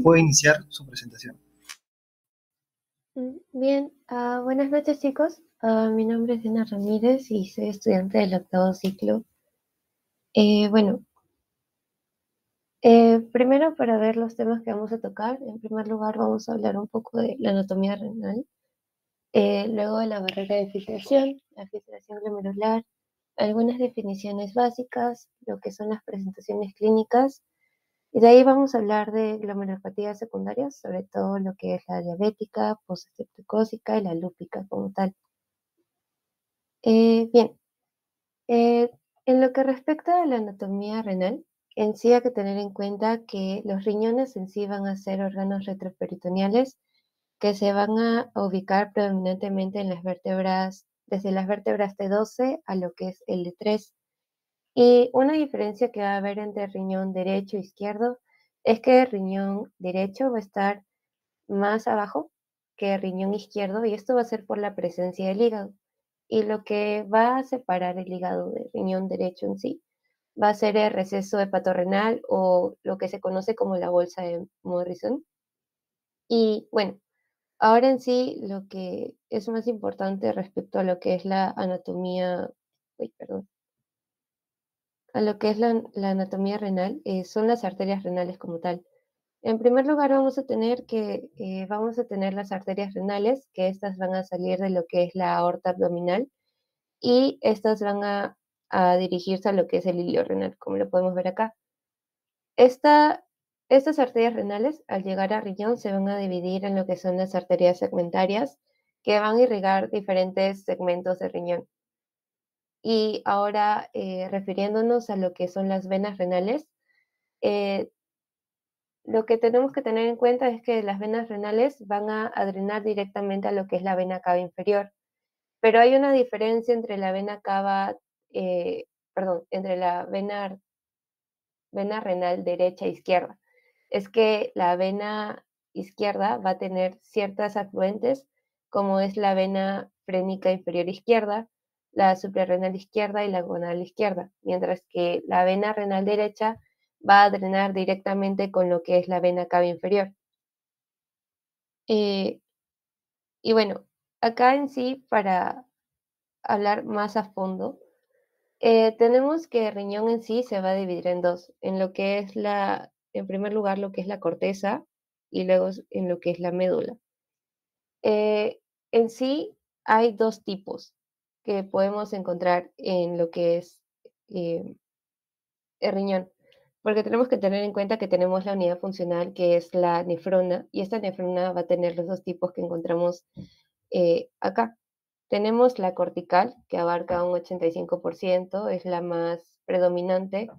Puede iniciar su presentación. Bien, buenas noches chicos. Mi nombre es Diana Ramírez y soy estudiante del octavo ciclo. Bueno, primero para ver los temas que vamos a tocar, en primer lugar vamos a hablar un poco de la anatomía renal, luego de la barrera de filtración, la filtración glomerular, algunas definiciones básicas, lo que son las presentaciones clínicas, y de ahí vamos a hablar de glomerulopatías secundarias, sobre todo lo que es la diabética, postestreptocócica y la lúpica como tal. Bien. Eh, en lo que respecta a la anatomía renal, en sí hay que tener en cuenta que los riñones en sí van a ser órganos retroperitoneales que se van a ubicar predominantemente en las vértebras, desde las vértebras T12 a lo que es el D3. Y una diferencia que va a haber entre riñón derecho e izquierdo es que el riñón derecho va a estar más abajo que el riñón izquierdo y esto va a ser por la presencia del hígado. Y lo que va a separar el hígado del riñón derecho en sí va a ser el receso hepatorrenal o lo que se conoce como la bolsa de Morrison. Y bueno, ahora en sí lo que es más importante respecto a lo que es la anatomía, perdón, a lo que es la anatomía renal, son las arterias renales como tal. En primer lugar, vamos a tener las arterias renales, que estas van a salir de lo que es la aorta abdominal y estas van a dirigirse a lo que es el hilio renal, como lo podemos ver acá. Estas arterias renales, al llegar al riñón, se van a dividir en lo que son las arterias segmentarias, que van a irrigar diferentes segmentos del riñón. Y ahora, refiriéndonos a lo que son las venas renales, eh, lo que tenemos que tener en cuenta es que las venas renales van a drenar directamente a lo que es la vena cava inferior, pero hay una diferencia entre la vena cava, entre la vena renal derecha e izquierda. Es que la vena izquierda va a tener ciertas afluentes, como es la vena frénica inferior izquierda, la suprarrenal izquierda y la gonadal izquierda, mientras que la vena renal derecha va a drenar directamente con lo que es la vena cava inferior. Eh, y bueno, acá en sí, para hablar más a fondo, tenemos que el riñón en sí se va a dividir en dos, en lo que es en primer lugar, lo que es la corteza y luego en lo que es la médula. Eh, en sí hay dos tipos que podemos encontrar en lo que es eh, el riñón, porque tenemos que tener en cuenta que tenemos la unidad funcional que es la nefrona y esta nefrona va a tener los dos tipos que encontramos acá. Tenemos la cortical, que abarca un 85%, es la más predominante,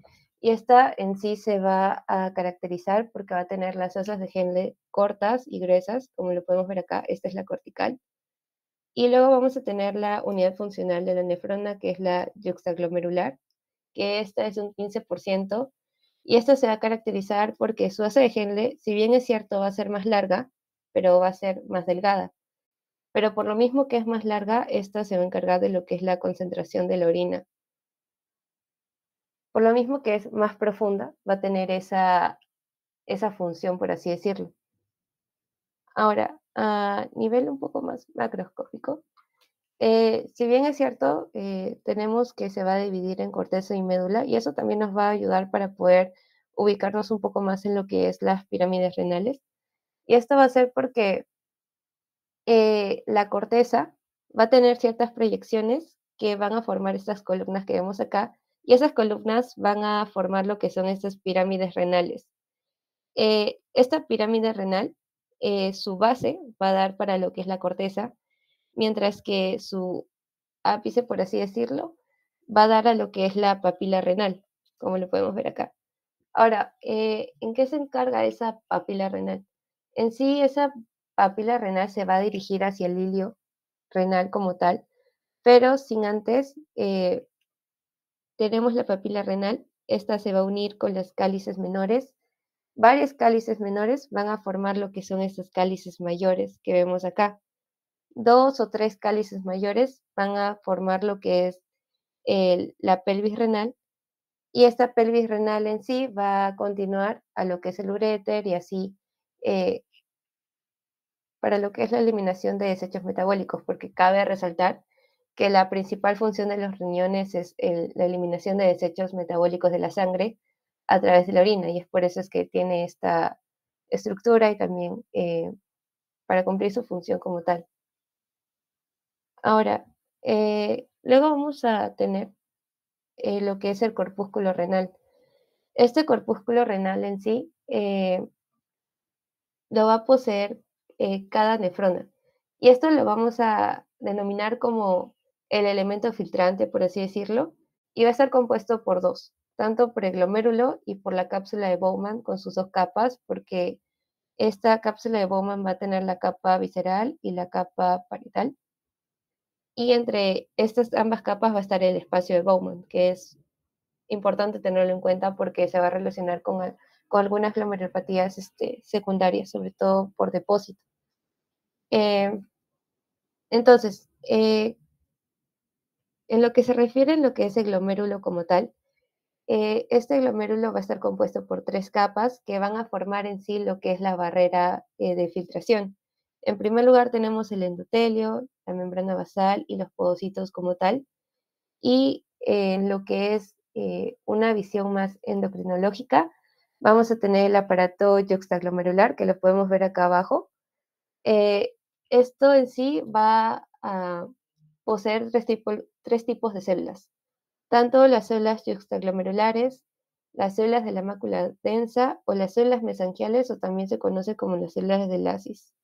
y esta en sí se va a caracterizar porque va a tener las osas de Henle cortas y gruesas, como lo podemos ver acá, esta es la cortical. Y luego vamos a tener la unidad funcional de la nefrona, que es la yuxtaglomerular, que esta es un 15%, y esta se va a caracterizar porque su asa de Henle, si bien es cierto, va a ser más larga, pero va a ser más delgada. Pero por lo mismo que es más larga, esta se va a encargar de lo que es la concentración de la orina. Por lo mismo que es más profunda, va a tener esa función, por así decirlo. Ahora, a nivel un poco más macroscópico, si bien es cierto, tenemos que se va a dividir en corteza y médula, y eso también nos va a ayudar para poder ubicarnos un poco más en lo que es las pirámides renales. Y esto va a ser porque la corteza va a tener ciertas proyecciones que van a formar estas columnas que vemos acá, y esas columnas van a formar lo que son estas pirámides renales. Esta pirámide renal, su base va a dar para lo que es la corteza, mientras que su ápice, por así decirlo, va a dar a lo que es la papila renal, como lo podemos ver acá. Ahora, ¿en qué se encarga esa papila renal? En sí, esa papila renal se va a dirigir hacia el hilio renal como tal, pero sin antes, tenemos la papila renal, esta se va a unir con las cálices menores. Varios cálices menores van a formar lo que son estos cálices mayores que vemos acá. Dos o tres cálices mayores van a formar lo que es la pelvis renal, y esta pelvis renal en sí va a continuar a lo que es el uréter y así para lo que es la eliminación de desechos metabólicos, porque cabe resaltar que la principal función de los riñones es la eliminación de desechos metabólicos de la sangre a través de la orina, y es por eso es que tiene esta estructura y también para cumplir su función como tal. Ahora, luego vamos a tener lo que es el corpúsculo renal. Este corpúsculo renal en sí lo va a poseer cada nefrona. Y esto lo vamos a denominar como el elemento filtrante, por así decirlo, y va a estar compuesto por dos, tanto por el glomérulo y por la cápsula de Bowman con sus dos capas, porque esta cápsula de Bowman va a tener la capa visceral y la capa parietal. Y entre estas ambas capas va a estar el espacio de Bowman, que es importante tenerlo en cuenta porque se va a relacionar con algunas glomerulopatías secundarias, sobre todo por depósito. Eh, entonces, en lo que se refiere a lo que es el glomérulo como tal, este glomérulo va a estar compuesto por tres capas que van a formar en sí lo que es la barrera de filtración. En primer lugar tenemos el endotelio, la membrana basal y los podocitos como tal. Y en lo que es una visión más endocrinológica, vamos a tener el aparato yuxtaglomerular, que lo podemos ver acá abajo. Eh, Esto en sí va a poseer tres tipos de células, tanto las células yuxtaglomerulares, las células de la mácula densa o las células mesangiales, o también se conoce como las células de Lasis.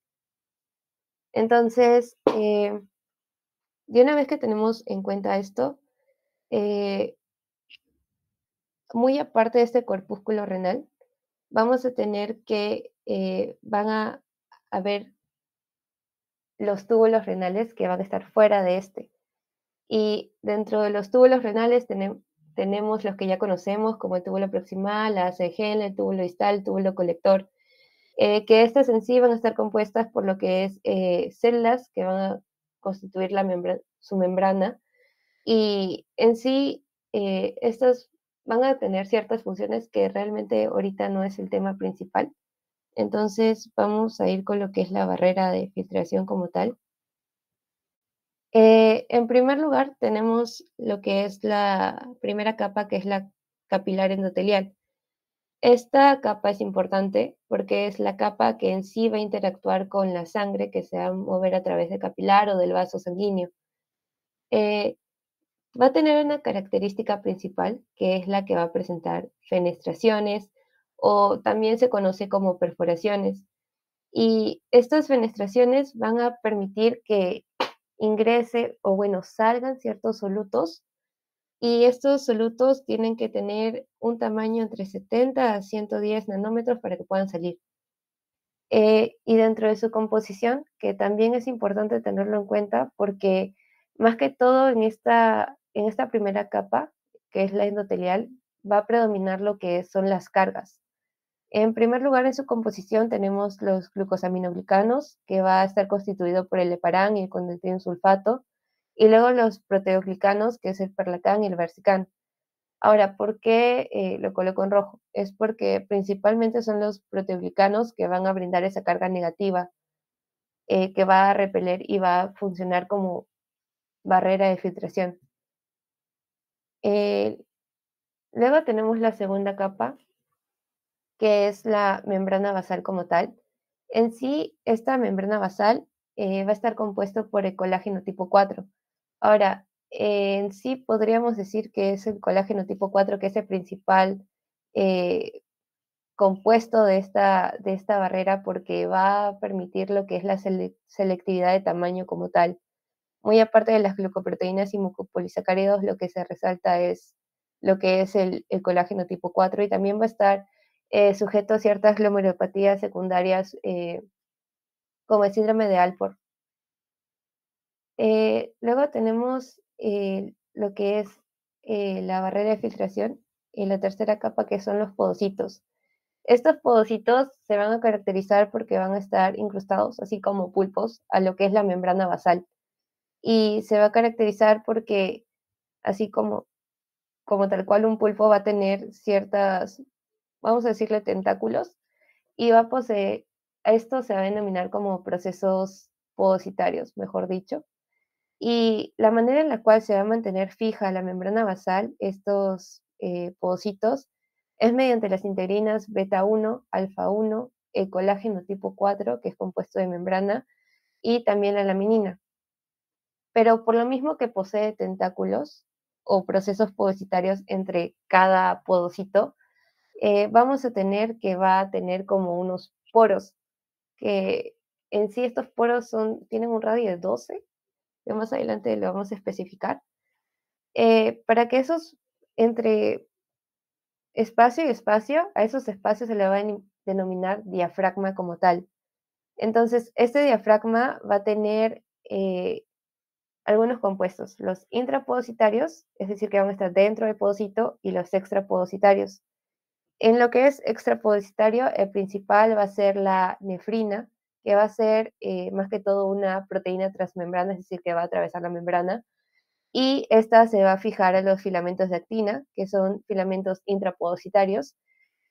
Entonces, de una vez que tenemos en cuenta esto, eh, muy aparte de este corpúsculo renal, vamos a tener que van a haber los túbulos renales que van a estar fuera de este. Y dentro de los túbulos renales tenemos los que ya conocemos, como el túbulo proximal, la ACG, el túbulo distal, el túbulo colector, que estas en sí van a estar compuestas por lo que es células que van a constituir su membrana, y en sí estas van a tener ciertas funciones que realmente ahorita no es el tema principal. Entonces vamos a ir con lo que es la barrera de filtración como tal. En primer lugar, tenemos lo que es la primera capa, que es la capilar endotelial. Esta capa es importante porque es la capa que en sí va a interactuar con la sangre que se va a mover a través del capilar o del vaso sanguíneo. Eh, Va a tener una característica principal, que es la que va a presentar fenestraciones, o también se conoce como perforaciones. Y estas fenestraciones van a permitir que ingrese o bueno, salgan ciertos solutos, y estos solutos tienen que tener un tamaño entre 70 a 110 nanómetros para que puedan salir. Y dentro de su composición, que también es importante tenerlo en cuenta porque más que todo en esta primera capa, que es la endotelial, va a predominar lo que son las cargas. En primer lugar, en su composición tenemos los glucosaminoglicanos, que va a estar constituido por el heparán y el condentín sulfato, y luego los proteoglicanos, que es el perlacán y el versicán. Ahora, ¿por qué lo coloco en rojo? Es porque principalmente son los proteoglicanos que van a brindar esa carga negativa, que va a repeler y va a funcionar como barrera de filtración. Eh, Luego tenemos la segunda capa, que es la membrana basal como tal. En sí, esta membrana basal va a estar compuesto por el colágeno tipo 4. Ahora, en sí podríamos decir que es el colágeno tipo 4 que es el principal eh, compuesto de esta barrera, porque va a permitir lo que es la selectividad de tamaño como tal. Muy aparte de las glucoproteínas y mucopolisacáridos, lo que se resalta es lo que es el colágeno tipo 4, y también va a estar sujeto a ciertas glomerulopatías secundarias como el síndrome de Alport. Luego tenemos lo que es la barrera de filtración y la tercera capa, que son los podocitos. Estos podocitos se van a caracterizar porque van a estar incrustados, así como pulpos, a lo que es la membrana basal. Y se va a caracterizar porque, así como tal cual un pulpo va a tener ciertas, vamos a decirle tentáculos, y va a poseer a esto se va a denominar como procesos podocitarios, mejor dicho. Y la manera en la cual se va a mantener fija la membrana basal, estos podocitos, es mediante las integrinas beta 1, alfa 1, el colágeno tipo 4, que es compuesto de membrana, y también la laminina. Pero por lo mismo que posee tentáculos o procesos podocitarios entre cada podocito, vamos a tener que va a tener como unos poros, que en sí estos poros tienen un radio de 12, que más adelante lo vamos a especificar, para que esos entre espacio y espacio, a esos espacios se le va a denominar diafragma como tal. Entonces, este diafragma va a tener algunos compuestos, los intrapodocitarios, es decir, que van a estar dentro del podocito, y los extrapodocitarios. En lo que es extrapodocitario, el principal va a ser la nefrina, que va a ser más que todo una proteína transmembrana, es decir, que va a atravesar la membrana, y esta se va a fijar a los filamentos de actina, que son filamentos intrapodocitarios.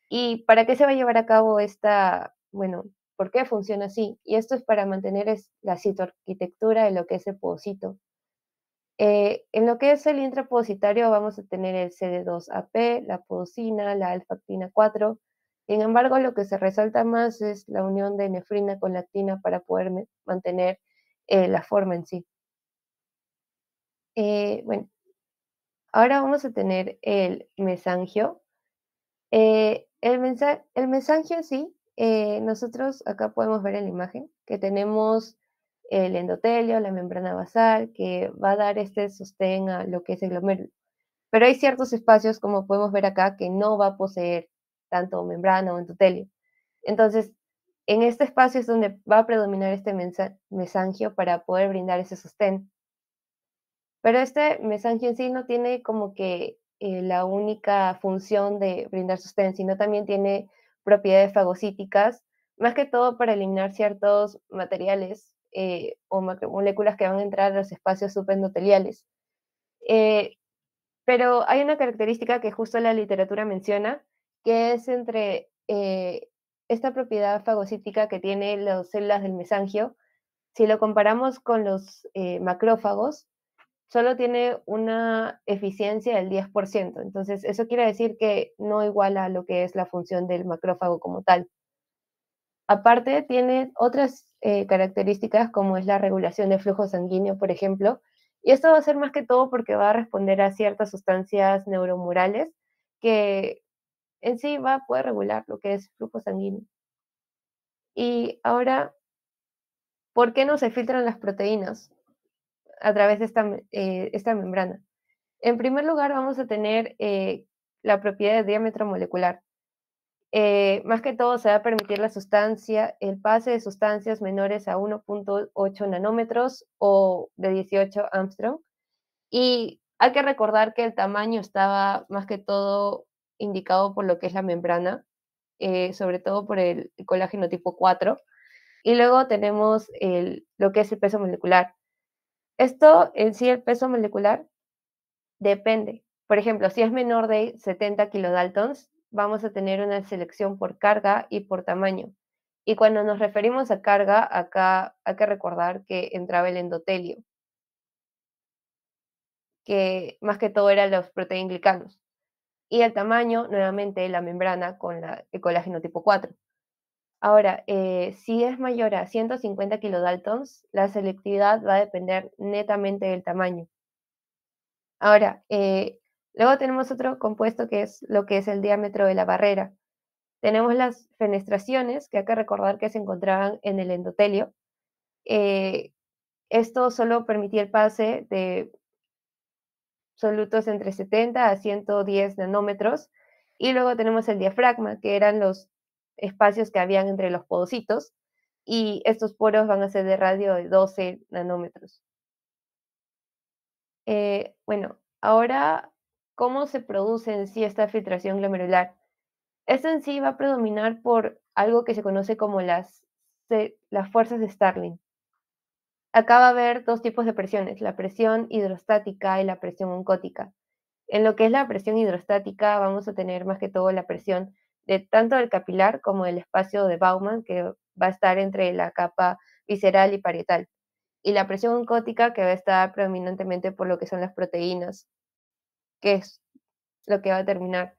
¿Y para qué se va a llevar a cabo esta, bueno, por qué funciona así? Y esto es para mantener la citoarquitectura de lo que es el podocito. En lo que es el intrapositario vamos a tener el CD2AP, la podocina, la alfa-actina 4. Sin embargo, lo que se resalta más es la unión de nefrina con la actina para poder mantener la forma en sí. Bueno, ahora vamos a tener el mesangio. El mesangio en sí, nosotros acá podemos ver en la imagen que tenemos el endotelio, la membrana basal, que va a dar este sostén a lo que es el glomérulo. Pero hay ciertos espacios, como podemos ver acá, que no va a poseer tanto membrana o endotelio. Entonces, en este espacio es donde va a predominar este mesangio para poder brindar ese sostén. Pero este mesangio en sí no tiene como que la única función de brindar sostén, sino también tiene propiedades fagocíticas, más que todo para eliminar ciertos materiales o macromoléculas que van a entrar a los espacios subendoteliales. Eh, pero hay una característica que justo la literatura menciona, que es entre esta propiedad fagocítica que tienen las células del mesangio. Si lo comparamos con los macrófagos, solo tiene una eficiencia del 10%. Entonces, eso quiere decir que no iguala a lo que es la función del macrófago como tal. Aparte, tiene otras características como es la regulación de flujo sanguíneo, por ejemplo, y esto va a ser más que todo porque va a responder a ciertas sustancias neuromurales que en sí va a poder regular lo que es flujo sanguíneo. Y ahora, ¿por qué no se filtran las proteínas a través de esta membrana? En primer lugar, vamos a tener la propiedad de diámetro molecular. Más que todo se va a permitir el pase de sustancias menores a 1.8 nanómetros o de 18 Armstrong. Y hay que recordar que el tamaño estaba más que todo indicado por lo que es la membrana, sobre todo por el colágeno tipo 4. Y luego tenemos lo que es el peso molecular. Esto en sí, el peso molecular, depende. Por ejemplo, si es menor de 70 kilodaltons, vamos a tener una selección por carga y por tamaño. Y cuando nos referimos a carga, acá hay que recordar que entraba el endotelio, que más que todo eran los proteínglicanos. Y el tamaño, nuevamente, la membrana con el colágeno tipo 4. Ahora, si es mayor a 150 kilodaltons, la selectividad va a depender netamente del tamaño. Ahora, luego tenemos otro compuesto que es lo que es el diámetro de la barrera. Tenemos las fenestraciones, que hay que recordar que se encontraban en el endotelio. Eh, Esto solo permitía el pase de solutos entre 70 a 110 nanómetros. Y luego tenemos el diafragma, que eran los espacios que habían entre los podocitos. Y estos poros van a ser de radio de 12 nanómetros. Bueno, ahora, ¿cómo se produce en sí esta filtración glomerular? Esto en sí va a predominar por algo que se conoce como las fuerzas de Starling. Acá va a haber dos tipos de presiones, la presión hidrostática y la presión oncótica. En lo que es la presión hidrostática vamos a tener más que todo la presión de tanto del capilar como del espacio de Baumann, que va a estar entre la capa visceral y parietal. Y la presión oncótica que va a estar predominantemente por lo que son las proteínas, que es lo que va a determinar.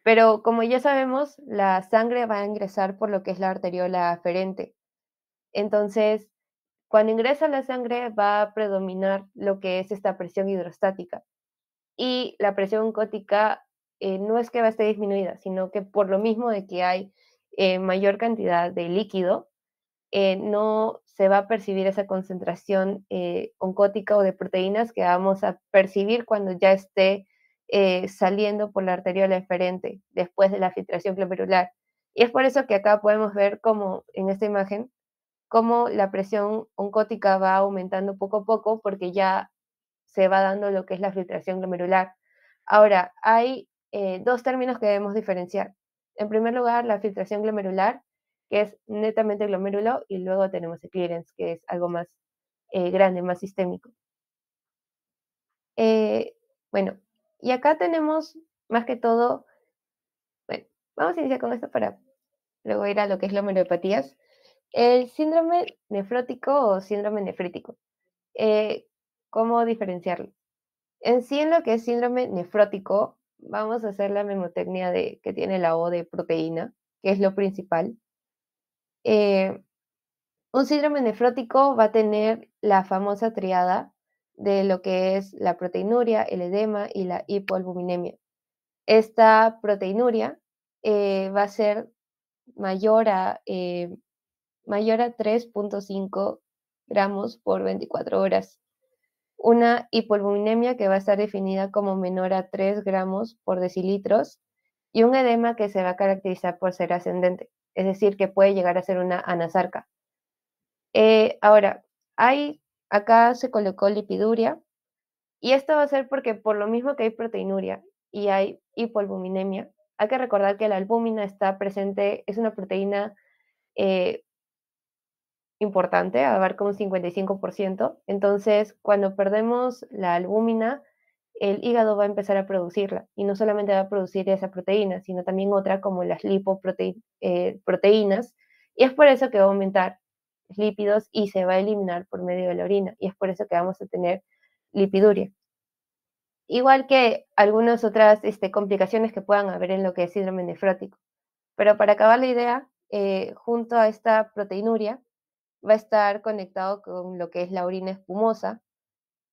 Pero como ya sabemos, la sangre va a ingresar por lo que es la arteriola aferente. Entonces, cuando ingresa la sangre va a predominar lo que es esta presión hidrostática. Y la presión oncótica no es que va a estar disminuida, sino que por lo mismo de que hay mayor cantidad de líquido, no se va a percibir esa concentración oncótica o de proteínas que vamos a percibir cuando ya esté saliendo por la arteriola eferente después de la filtración glomerular. Y es por eso que acá podemos ver como en esta imagen, cómo la presión oncótica va aumentando poco a poco porque ya se va dando lo que es la filtración glomerular. Ahora, hay dos términos que debemos diferenciar. En primer lugar, la filtración glomerular, que es netamente glomérulo, y luego tenemos el clearance, que es algo más grande, más sistémico. Eh, bueno, y acá tenemos más que todo, bueno, vamos a iniciar con esto para luego ir a lo que es glomerulopatías. El síndrome nefrótico o síndrome nefrítico. Eh, ¿Cómo diferenciarlo? En sí, en lo que es síndrome nefrótico, vamos a hacer la memotecnia que tiene la O de proteína, que es lo principal. Eh, un síndrome nefrótico va a tener la famosa triada de lo que es la proteinuria, el edema y la hipoalbuminemia. Esta proteinuria va a ser mayor mayor a 3,5 gramos por 24 horas. Una hipoalbuminemia que va a estar definida como menor a 3 gramos por decilitros y un edema que se va a caracterizar por ser ascendente, es decir, que puede llegar a ser una anasarca. Ahora, acá se colocó lipiduria y esto va a ser porque por lo mismo que hay proteinuria y hay hipoalbuminemia, hay que recordar que la albúmina está presente, es una proteína eh, importante, abarca un 55%. Entonces, cuando perdemos la albúmina, el hígado va a empezar a producirla y no solamente va a producir esa proteína, sino también otra como las lipoproteínas y es por eso que va a aumentar lípidos y se va a eliminar por medio de la orina y es por eso que vamos a tener lipiduria. Igual que algunas otras complicaciones que puedan haber en lo que es síndrome nefrótico. Pero para acabar la idea, junto a esta proteinuria, va a estar conectado con lo que es la orina espumosa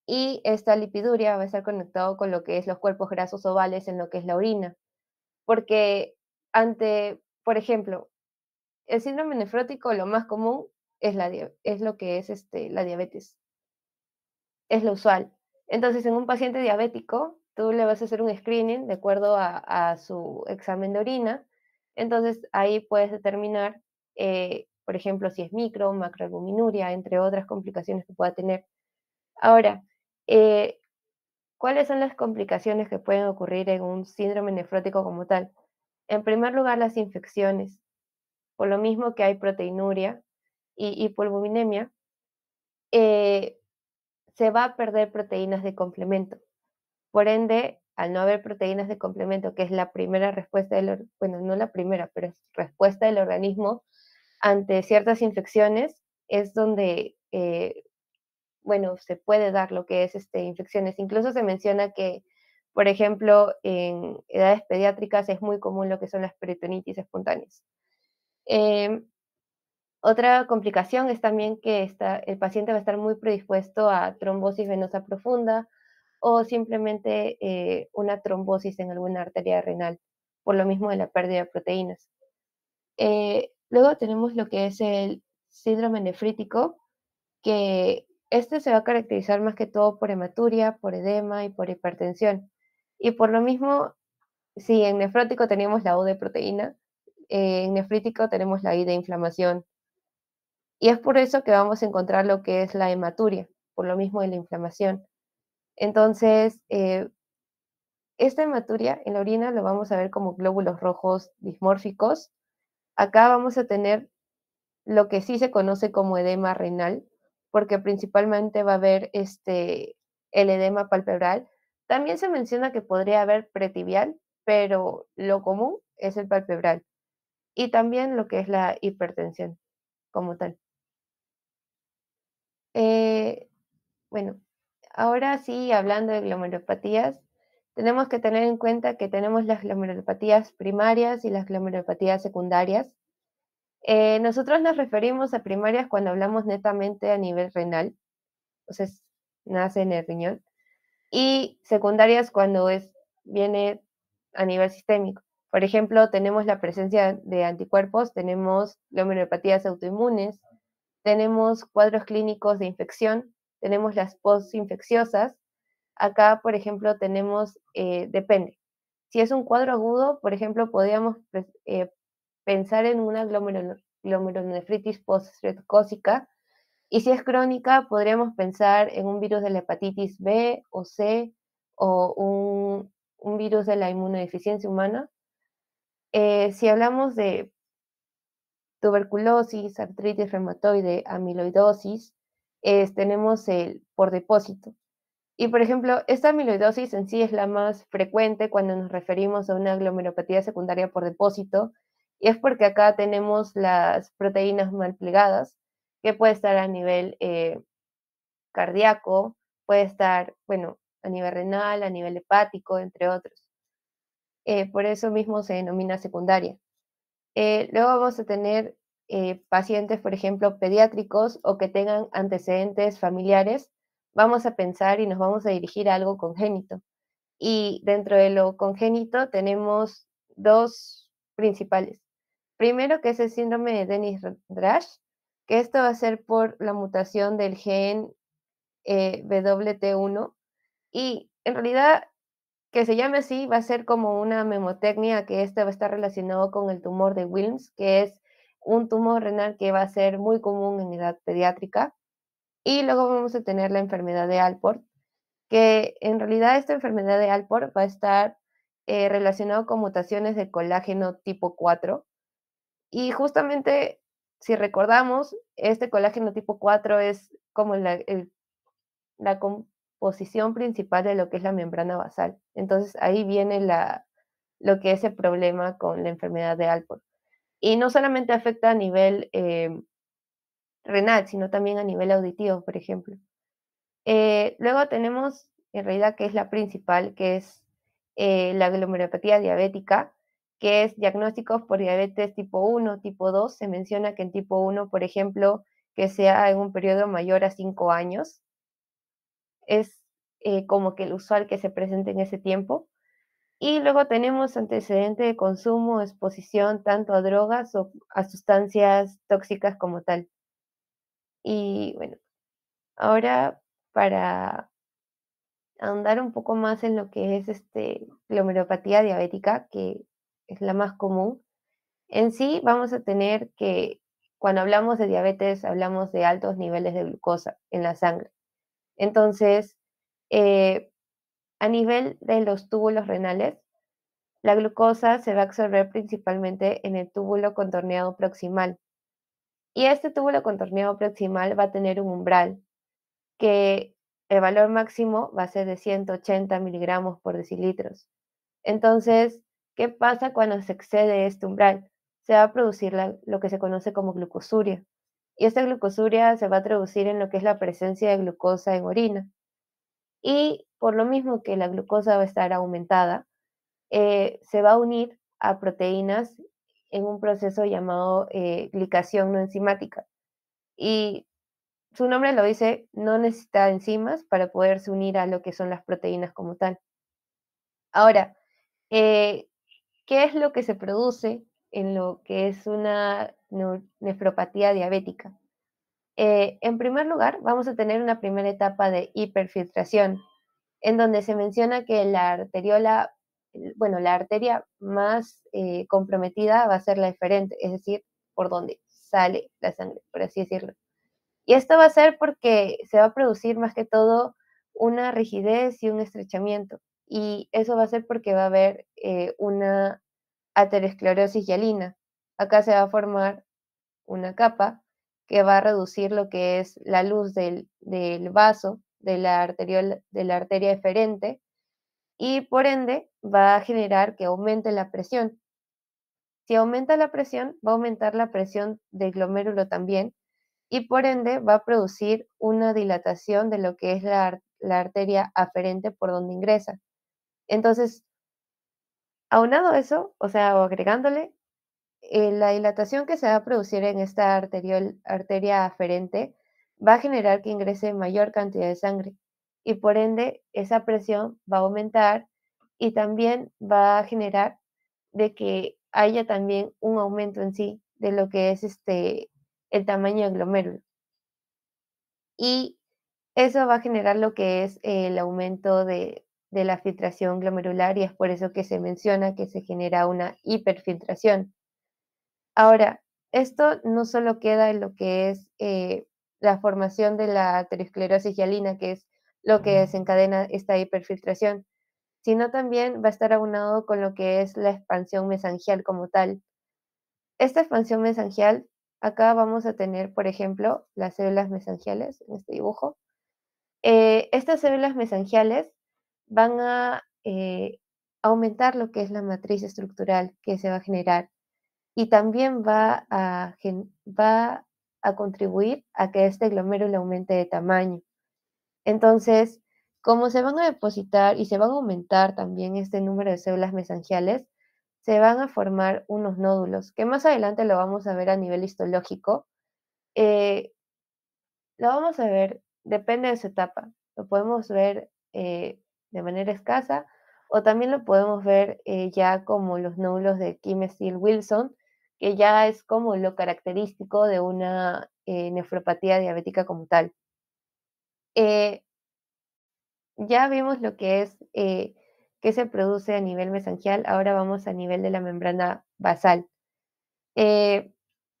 y esta lipiduria va a estar conectado con lo que es los cuerpos grasos ovales en lo que es la orina. Porque por ejemplo, el síndrome nefrótico, lo más común es lo que es la diabetes, es lo usual. Entonces, en un paciente diabético, tú le vas a hacer un screening de acuerdo a su examen de orina. Entonces, ahí puedes determinar, por ejemplo, si es micro o macroalbuminuria, entre otras complicaciones que pueda tener. Ahora, eh, ¿cuáles son las complicaciones que pueden ocurrir en un síndrome nefrótico como tal? En primer lugar, las infecciones. Por lo mismo que hay proteinuria y hipoalbuminemia, eh, se va a perder proteínas de complemento. Por ende, al no haber proteínas de complemento, que es la primera respuesta bueno, no la primera, pero es respuesta del organismo ante ciertas infecciones, es donde, bueno, se puede dar lo que es infecciones. Incluso se menciona que, por ejemplo, en edades pediátricas es muy común lo que son las peritonitis espontáneas. Em, Otra complicación es también que el paciente va a estar muy predispuesto a trombosis venosa profunda o simplemente una trombosis en alguna arteria renal, por lo mismo de la pérdida de proteínas. Luego tenemos lo que es el síndrome nefrítico, que este se va a caracterizar más que todo por hematuria, por edema y por hipertensión. Y por lo mismo, si en nefrótico tenemos la U de proteína, en nefrítico tenemos la I de inflamación. Y es por eso que vamos a encontrar lo que es la hematuria, por lo mismo de la inflamación. Entonces, esta hematuria en la orina lo vamos a ver como glóbulos rojos dismórficos. Acá vamos a tener lo que sí se conoce como edema renal, porque principalmente va a haber el edema palpebral. También se menciona que podría haber pretibial, pero lo común es el palpebral. Y también lo que es la hipertensión. como tal. Eh, bueno, ahora sí, hablando de glomerulopatías, tenemos que tener en cuenta que tenemos las glomerulopatías primarias y las glomerulopatías secundarias. Nosotros nos referimos a primarias cuando hablamos netamente a nivel renal, o sea, nace en el riñón, y secundarias cuando viene a nivel sistémico. Por ejemplo, tenemos la presencia de anticuerpos, tenemos glomerulopatías autoinmunes, tenemos cuadros clínicos de infección, tenemos las postinfecciosas. Acá, por ejemplo, tenemos, depende. Si es un cuadro agudo, por ejemplo, podríamos pensar en una glomerulonefritis postrepticósica, y si es crónica, podríamos pensar en un virus de la hepatitis B o C o un virus de la inmunodeficiencia humana. Si hablamos de tuberculosis, artritis reumatoide, amiloidosis, tenemos el por depósito. Y, por ejemplo, esta amiloidosis en sí es la más frecuente cuando nos referimos a una glomerulopatía secundaria por depósito, y es porque acá tenemos las proteínas mal plegadas, que puede estar a nivel cardíaco, puede estar, bueno, a nivel renal, a nivel hepático, entre otros. Por eso mismo se denomina secundaria. Luego vamos a tener pacientes, por ejemplo, pediátricos o que tengan antecedentes familiares. Vamos a pensar y nos vamos a dirigir a algo congénito. Y dentro de lo congénito tenemos dos principales. Primero, que es el síndrome de Dennis-Drash, que esto va a ser por la mutación del gen WT1. Y en realidad, que se llame así va a ser como una memotecnia, que este va a estar relacionado con el tumor de Wilms, que es un tumor renal que va a ser muy común en edad pediátrica. Y luego vamos a tener la enfermedad de Alport, que en realidad esta enfermedad de Alport va a estar relacionado con mutaciones de colágeno tipo 4. Y justamente, si recordamos, este colágeno tipo 4 es como la composición principal de lo que es la membrana basal. Entonces ahí viene lo que es el problema con la enfermedad de Alport. Y no solamente afecta a nivel renal, sino también a nivel auditivo, por ejemplo. Luego tenemos, en realidad, que es la principal, que es la glomerulopatía diabética, que es diagnósticos por diabetes tipo 1, tipo 2. Se menciona que en tipo 1, por ejemplo, que sea en un periodo mayor a 5 años, es como que el usual que se presente en ese tiempo. Y luego tenemos antecedente de consumo, exposición tanto a drogas o a sustancias tóxicas como tal. Y bueno, ahora para ahondar un poco más en lo que es glomerulopatía diabética, que es la más común, en sí vamos a tener que cuando hablamos de diabetes hablamos de altos niveles de glucosa en la sangre. Entonces, eh, a nivel de los túbulos renales, la glucosa se va a absorber principalmente en el túbulo contorneado proximal. Y este túbulo contorneado proximal va a tener un umbral que el valor máximo va a ser de 180 miligramos por decilitros. Entonces, ¿qué pasa cuando se excede este umbral? Se va a producir lo que se conoce como glucosuria. Y esta glucosuria se va a traducir en lo que es la presencia de glucosa en orina. Y por lo mismo que la glucosa va a estar aumentada, se va a unir a proteínas en un proceso llamado glicación no enzimática. Y su nombre lo dice, no necesita enzimas para poderse unir a lo que son las proteínas como tal. Ahora, eh, ¿qué es lo que se produce en lo que es una nefropatía diabética? En primer lugar, vamos a tener una primera etapa de hiperfiltración, en donde se menciona que la arteriola, bueno, la arteria más comprometida va a ser la eferente, es decir, por donde sale la sangre, por así decirlo. Y esto va a ser porque se va a producir más que todo una rigidez y un estrechamiento. Y eso va a ser porque va a haber una aterosclerosis hialina. Acá se va a formar una capa que va a reducir lo que es la luz del vaso de la arteria eferente, y por ende va a generar que aumente la presión. Si aumenta la presión, va a aumentar la presión del glomérulo también y por ende va a producir una dilatación de lo que es la arteria aferente por donde ingresa. Entonces, aunado a eso, o sea, o agregándole, la dilatación que se va a producir en esta arteria aferente va a generar que ingrese mayor cantidad de sangre y por ende esa presión va a aumentar y también va a generar de que haya también un aumento en sí de lo que es el tamaño del glomérulo. Y eso va a generar lo que es el aumento de la filtración glomerular y es por eso que se menciona que se genera una hiperfiltración. Ahora, esto no solo queda en lo que es la formación de la aterosclerosis hialina, que es lo que desencadena esta hiperfiltración, sino también va a estar aunado con lo que es la expansión mesangial como tal. Esta expansión mesangial, acá vamos a tener, por ejemplo, las células mesangiales en este dibujo. Estas células mesangiales van a aumentar lo que es la matriz estructural que se va a generar y también va a contribuir a que este glomérulo aumente de tamaño. Entonces, como se van a depositar y se van a aumentar también este número de células mesangiales, se van a formar unos nódulos, que más adelante lo vamos a ver a nivel histológico. Eh, lo vamos a ver, depende de su etapa. Lo podemos ver de manera escasa o también lo podemos ver ya como los nódulos de Kim Steele-Wilson, que ya es como lo característico de una nefropatía diabética como tal. Eh, ya vimos lo que es que se produce a nivel mesangial, ahora vamos a nivel de la membrana basal. Eh,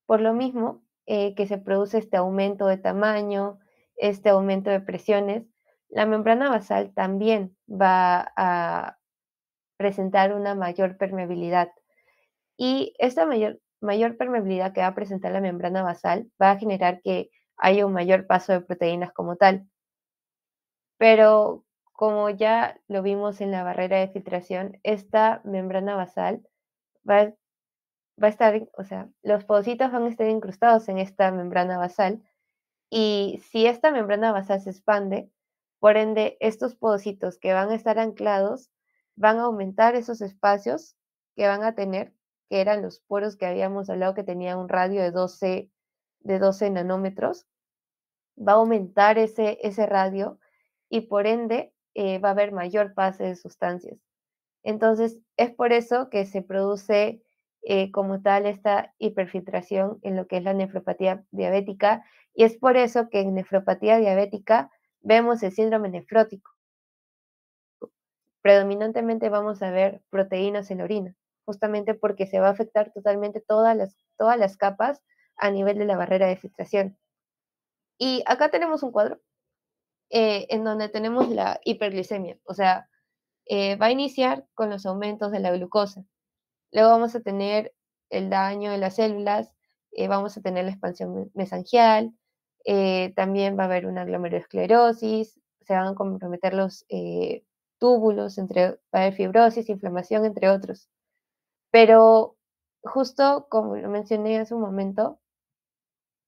por lo mismo que se produce este aumento de tamaño, este aumento de presiones, la membrana basal también va a presentar una mayor permeabilidad. Y esta mayor permeabilidad que va a presentar la membrana basal va a generar que haya un mayor paso de proteínas como tal. Pero como ya lo vimos en la barrera de filtración, esta membrana basal va, va a estar, o sea, los podocitos van a estar incrustados en esta membrana basal y si esta membrana basal se expande, por ende, estos podocitos que van a estar anclados van a aumentar esos espacios que van a tener, que eran los poros que habíamos hablado que tenían un radio de 12 nanómetros, va a aumentar ese radio y por ende va a haber mayor pase de sustancias. Entonces, es por eso que se produce como tal esta hiperfiltración en lo que es la nefropatía diabética y es por eso que en nefropatía diabética vemos el síndrome nefrótico. Predominantemente vamos a ver proteínas en la orina, justamente porque se va a afectar totalmente todas las capas a nivel de la barrera de filtración. Y acá tenemos un cuadro en donde tenemos la hiperglicemia, o sea, va a iniciar con los aumentos de la glucosa. Luego vamos a tener el daño de las células, vamos a tener la expansión mesangial, también va a haber una glomerulosclerosis, se van a comprometer los túbulos, va a haber fibrosis, inflamación, entre otros. Pero justo como lo mencioné hace un momento,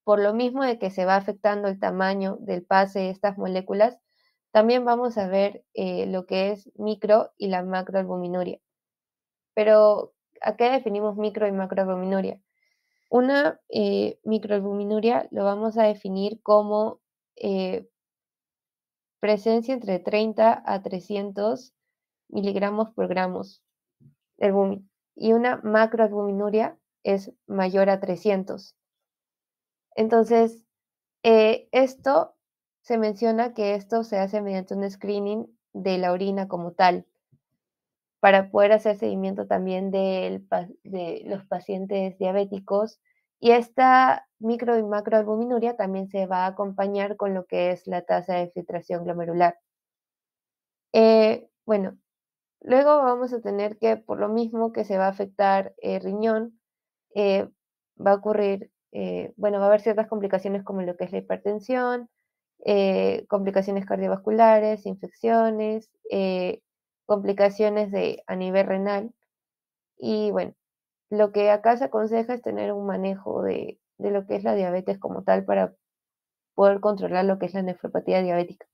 por lo mismo de que se va afectando el tamaño del pase de estas moléculas, también vamos a ver lo que es micro y la macroalbuminuria. Pero, ¿a qué definimos micro y macroalbuminuria? Una microalbuminuria lo vamos a definir como presencia entre 30 a 300 miligramos por gramos de albúmina. Y una macroalbuminuria es mayor a 300. Entonces, esto se menciona que esto se hace mediante un screening de la orina como tal, para poder hacer seguimiento también de los pacientes diabéticos. Y esta micro y macroalbuminuria también se va a acompañar con lo que es la tasa de filtración glomerular. Bueno, luego vamos a tener que, por lo mismo que se va a afectar el riñón, eh, va a ocurrir, bueno, va a haber ciertas complicaciones como lo que es la hipertensión, complicaciones cardiovasculares, infecciones, complicaciones a nivel renal y bueno, lo que acá se aconseja es tener un manejo de lo que es la diabetes como tal para poder controlar lo que es la nefropatía diabética.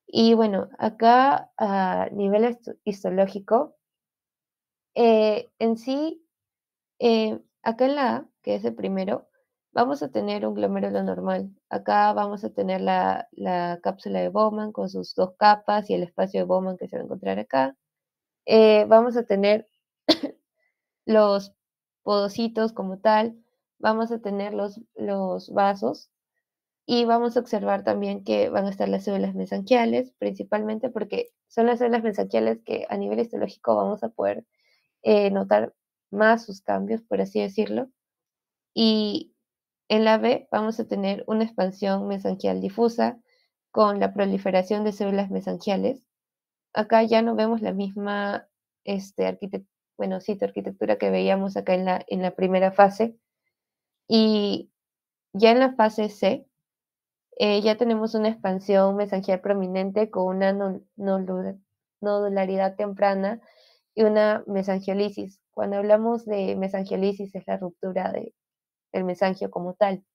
Y bueno, acá a nivel histológico, en sí, acá en la A, que es el primero, vamos a tener un glomérulo normal. Acá vamos a tener la cápsula de Bowman con sus dos capas y el espacio de Bowman que se va a encontrar acá. Vamos a tener los podocitos como tal, vamos a tener los vasos y vamos a observar también que van a estar las células mesanquiales, principalmente porque son las células mesanquiales que a nivel histológico vamos a poder notar más sus cambios, por así decirlo. Y en la B vamos a tener una expansión mesanquial difusa con la proliferación de células mesanquiales. Acá ya no vemos la misma arquitectura que veíamos acá en la primera fase. Y ya en la fase C, ya tenemos una expansión mesangial prominente con una nodularidad temprana y una mesangiolisis. Cuando hablamos de mesangiolisis es la ruptura del mesangio como tal.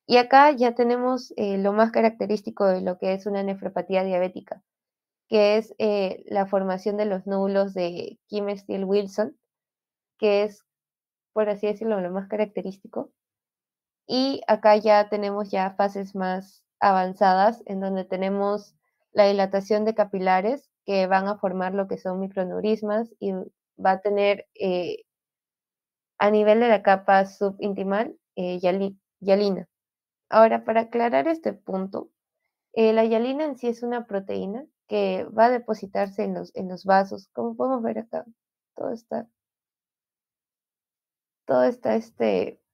Y acá ya tenemos lo más característico de lo que es una nefropatía diabética, que es la formación de los nódulos de Kim-Steele-Wilson, que es, por así decirlo, lo más característico. Y acá ya tenemos ya fases más avanzadas en donde tenemos la dilatación de capilares que van a formar lo que son microneurismas y va a tener a nivel de la capa subintimal hialina. Ahora, para aclarar este punto, la hialina en sí es una proteína que va a depositarse en los vasos. Como podemos ver acá, todo está, todo está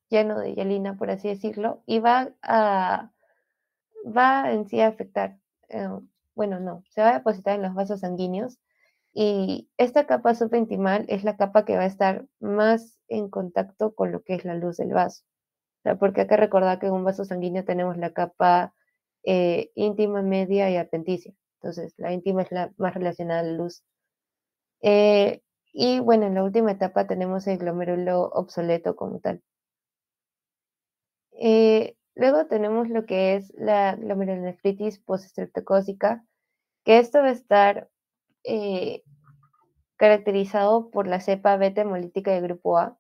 lleno de hialina, por así decirlo, y va en sí a afectar, eh, bueno, no, se va a depositar en los vasos sanguíneos y esta capa subintimal es la capa que va a estar más en contacto con lo que es la luz del vaso. O sea, porque hay que recordar que en un vaso sanguíneo tenemos la capa íntima, media y adventicia. Entonces, la íntima es la más relacionada a la luz. Eh, y bueno, en la última etapa tenemos el glomérulo obsoleto como tal. Luego tenemos lo que es la glomerulonefritis postestreptocócica, que esto va a estar eh, caracterizado por la cepa beta hemolítica de grupo A,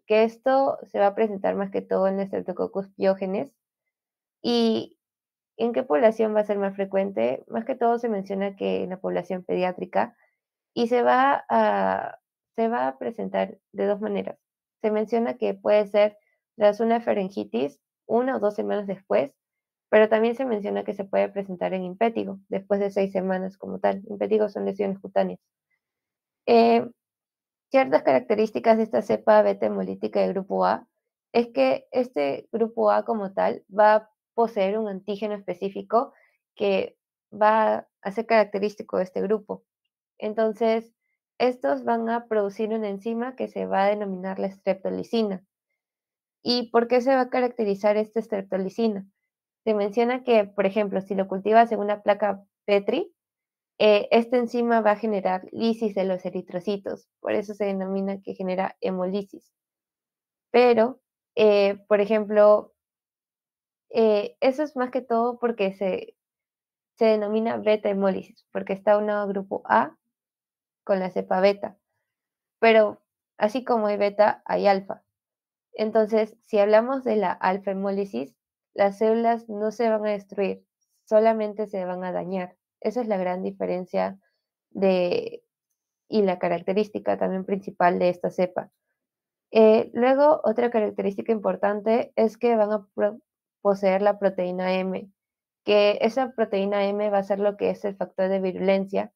que esto se va a presentar más que todo en el Streptococcus pyogenes. ¿Y en qué población va a ser más frecuente? Más que todo se menciona que en la población pediátrica y se va a presentar de dos maneras. Se menciona que puede ser tras una faringitis 1 o 2 semanas después, pero también se menciona que se puede presentar en impétigo después de 6 semanas como tal. Impétigo son lesiones cutáneas. Eh, Ciertas características de esta cepa beta hemolítica de grupo A es que este grupo A como tal va a poseer un antígeno específico que va a ser característico de este grupo. Entonces, estos van a producir una enzima que se va a denominar la streptolicina. ¿Y por qué se va a caracterizar esta streptolicina? Se menciona que, por ejemplo, si lo cultivas en una placa Petri, esta enzima va a generar lisis de los eritrocitos, por eso se denomina que genera hemolisis. Pero, por ejemplo, eso es más que todo porque se denomina beta hemólisis, porque está unido al grupo A con la cepa beta. Pero así como hay beta, hay alfa. Entonces, si hablamos de la alfa hemólisis, las células no se van a destruir, solamente se van a dañar. Esa es la gran diferencia de, y la característica también principal de esta cepa. Luego, otra característica importante es que van a poseer la proteína M, que esa proteína M va a ser lo que es el factor de virulencia,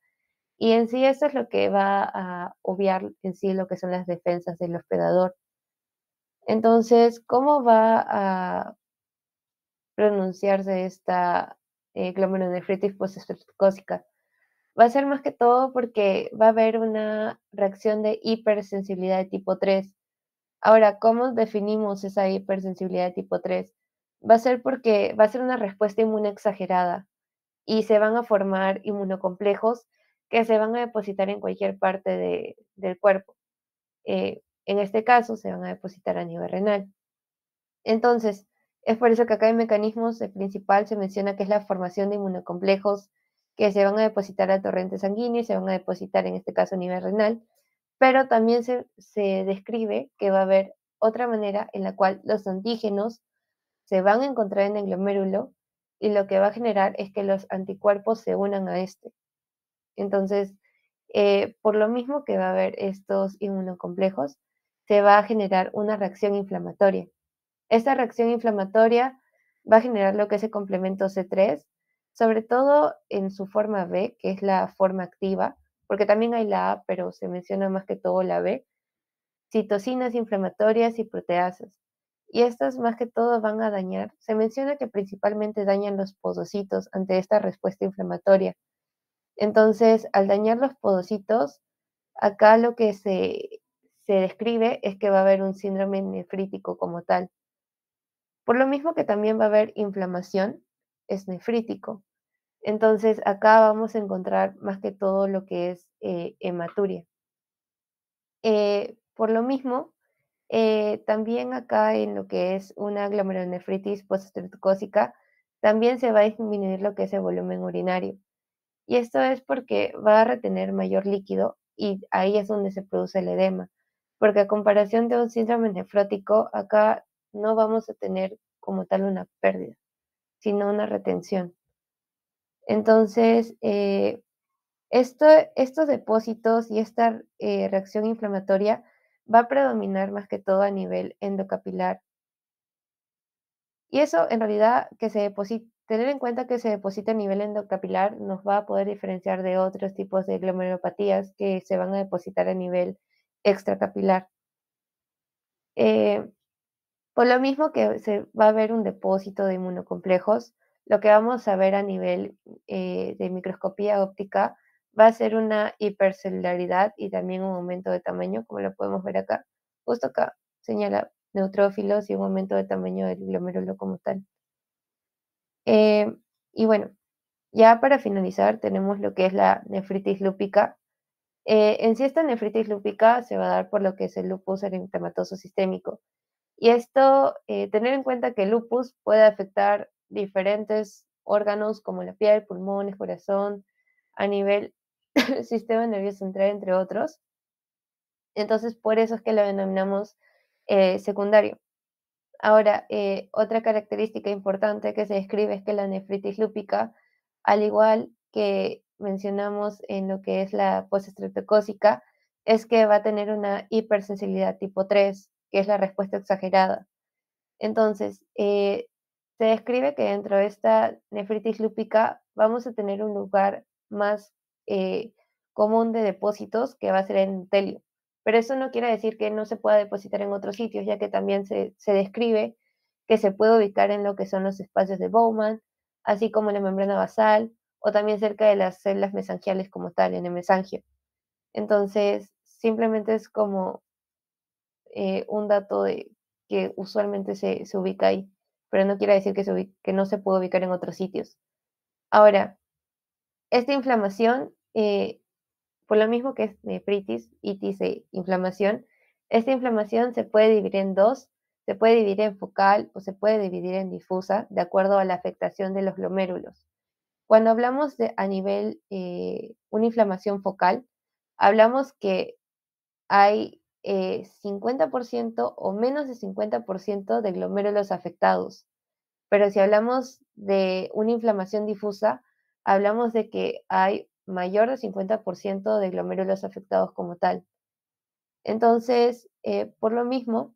y en sí eso es lo que va a obviar en sí lo que son las defensas del hospedador. Entonces, ¿cómo va a pronunciarse esta glomerulonefritis postestreptocócica? Va a ser más que todo porque va a haber una reacción de hipersensibilidad de tipo 3. Ahora, ¿cómo definimos esa hipersensibilidad de tipo 3? Va a ser porque va a ser una respuesta inmune exagerada y se van a formar inmunocomplejos que se van a depositar en cualquier parte del cuerpo. en este caso se van a depositar a nivel renal. Entonces, es por eso que acá en mecanismos, el principal se menciona que es la formación de inmunocomplejos que se van a depositar al torrente sanguíneo y se van a depositar en este caso a nivel renal, pero también se describe que va a haber otra manera en la cual los antígenos se van a encontrar en el glomérulo y lo que va a generar es que los anticuerpos se unan a este. Entonces, por lo mismo que va a haber estos inmunocomplejos, se va a generar una reacción inflamatoria. Esta reacción inflamatoria va a generar lo que es el complemento C3, sobre todo en su forma B, que es la forma activa, porque también hay la A, pero se menciona más que todo la B, citocinas inflamatorias y proteasas. Y estas más que todo van a dañar, se menciona que principalmente dañan los podocitos ante esta respuesta inflamatoria. Entonces, al dañar los podocitos, acá lo que se describe es que va a haber un síndrome nefrítico como tal. Por lo mismo que también va a haber inflamación, es nefrítico. Entonces, acá vamos a encontrar más que todo lo que es hematuria. Por lo mismo, también acá en lo que es una glomerulonefritis postestreptocócica, también se va a disminuir lo que es el volumen urinario. Y esto es porque va a retener mayor líquido y ahí es donde se produce el edema. Porque a comparación de un síndrome nefrótico, acá no vamos a tener como tal una pérdida, sino una retención. Entonces, estos depósitos y esta reacción inflamatoria va a predominar más que todo a nivel endocapilar. Y eso en realidad tener en cuenta que se deposita a nivel endocapilar nos va a poder diferenciar de otros tipos de glomerulopatías que se van a depositar a nivel extracapilar. Eh, por lo mismo que se va a ver un depósito de inmunocomplejos, lo que vamos a ver a nivel de microscopía óptica va a ser una hipercelularidad y también un aumento de tamaño, como lo podemos ver acá. Justo acá señala neutrófilos y un aumento de tamaño del glomérulo como tal. Eh, y bueno, ya para finalizar tenemos lo que es la nefritis lúpica. En sí esta nefritis lúpica se va a dar por lo que es el lupus eritematoso sistémico. Y esto, tener en cuenta que el lupus puede afectar diferentes órganos como la piel, pulmones, corazón, a nivel sistema nervioso central, entre otros. Entonces, por eso es que lo denominamos secundario. Ahora, otra característica importante que se describe es que la nefritis lúpica, al igual que mencionamos en lo que es la postestreptocócica, es que va a tener una hipersensibilidad tipo 3, que es la respuesta exagerada. Entonces, se describe que dentro de esta nefritis lúpica vamos a tener un lugar más común de depósitos que va a ser el endotelio. Pero eso no quiere decir que no se pueda depositar en otros sitios, ya que también se describe que se puede ubicar en lo que son los espacios de Bowman, así como en la membrana basal, o también cerca de las células mesangiales como tal, en el mesangio. Entonces, simplemente es como un dato de que usualmente se ubica ahí, pero no quiere decir que no se puede ubicar en otros sitios. Ahora, esta inflamación, por lo mismo que es nefritis, itis e inflamación, esta inflamación se puede dividir en dos, se puede dividir en focal o se puede dividir en difusa, de acuerdo a la afectación de los glomérulos. Cuando hablamos de a nivel una inflamación focal, hablamos que hay 50% o menos de 50% de glomérulos afectados. Pero si hablamos de una inflamación difusa, hablamos de que hay mayor de 50% de glomérulos afectados como tal. Entonces, por lo mismo,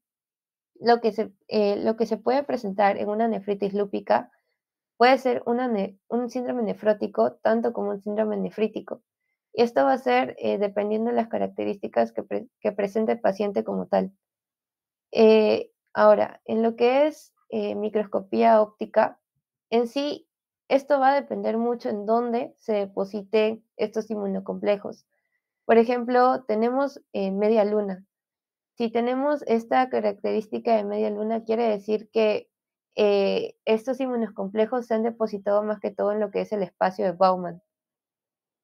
lo que se puede presentar en una nefritis lúpica puede ser un síndrome nefrótico tanto como un síndrome nefrítico. Y esto va a ser dependiendo de las características que presente el paciente como tal. Ahora, en lo que es microscopía óptica, en sí, esto va a depender mucho en dónde se depositen estos inmunocomplejos. Por ejemplo, tenemos media luna. Si tenemos esta característica de media luna, quiere decir que estos inmunocomplejos se han depositado más que todo en lo que es el espacio de Bowman.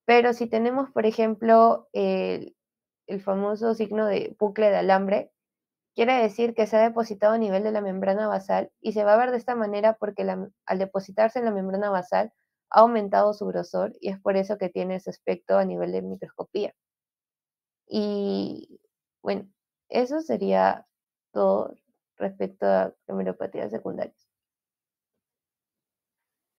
Pero si tenemos, por ejemplo, el famoso signo de bucle de alambre. Quiere decir que se ha depositado a nivel de la membrana basal y se va a ver de esta manera porque al depositarse en la membrana basal ha aumentado su grosor y es por eso que tiene ese aspecto a nivel de microscopía. Y bueno, eso sería todo respecto a hemeropatías secundarias.